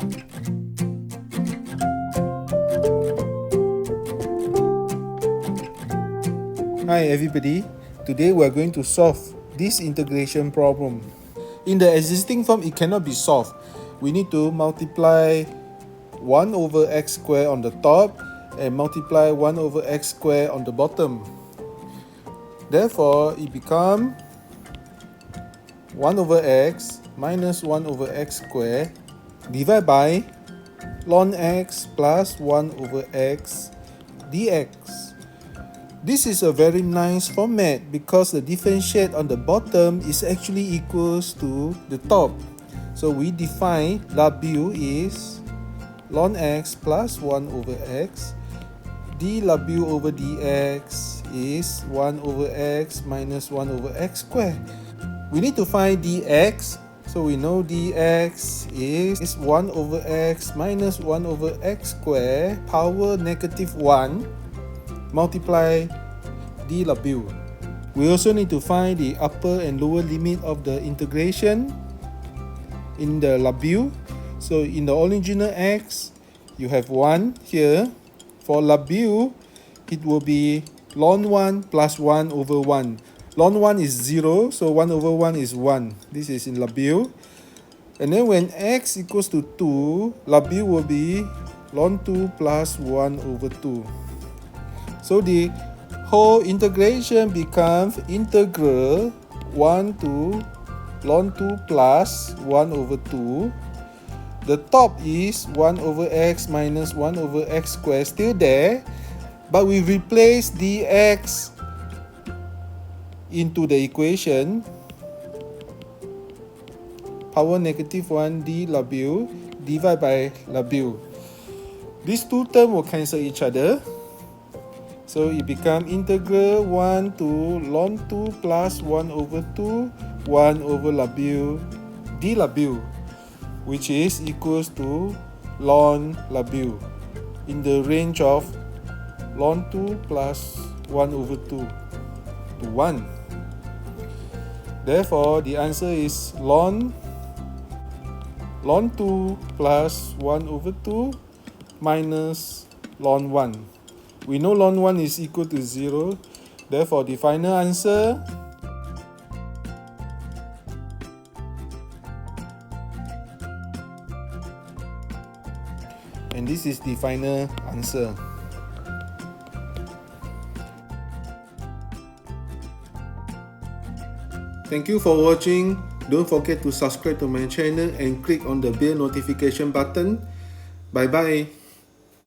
Hi everybody, today we are going to solve this integration problem. In the existing form, it cannot be solved. We need to multiply 1 over x squared on the top and multiply 1 over x squared on the bottom. Therefore, it becomes 1 over x minus 1 over x squared divided by ln x plus 1 over x dx. This is a very nice format because the differentiate on the bottom is actually equals to the top. So we define W is ln x plus 1 over x. dW over dx is 1 over x minus 1 over x squared. We need to find dx. So we know dx is 1 over x minus 1 over x squared power negative 1 multiply dW. We also need to find the upper and lower limit of the integration in the W. So in the original x, you have 1 here. For W, it will be ln 1 plus 1 over 1. Ln 1 is 0, so 1 over 1 is 1. This is in W. And then when x equals to 2, W will be ln 2 plus 1 over 2. So the whole integration becomes integral 1 to ln 2 plus 1 over 2. The top is 1 over x minus 1 over x squared, still there, but we replace dx into the equation. Power negative 1 dW divided by W. These two terms will cancel each other. So it becomes integral 1 to ln 2 plus 1 over 2 1 over W dW, which is equals to ln W in the range of ln 2 plus 1 over 2 to 1. Therefore, the answer is ln 2 plus 1 over 2 minus ln 1. We know ln 1 is equal to 0. Therefore, the final answer and this is the final answer. Thank you for watching. Don't forget to subscribe to my channel and click on the bell notification button. Bye bye.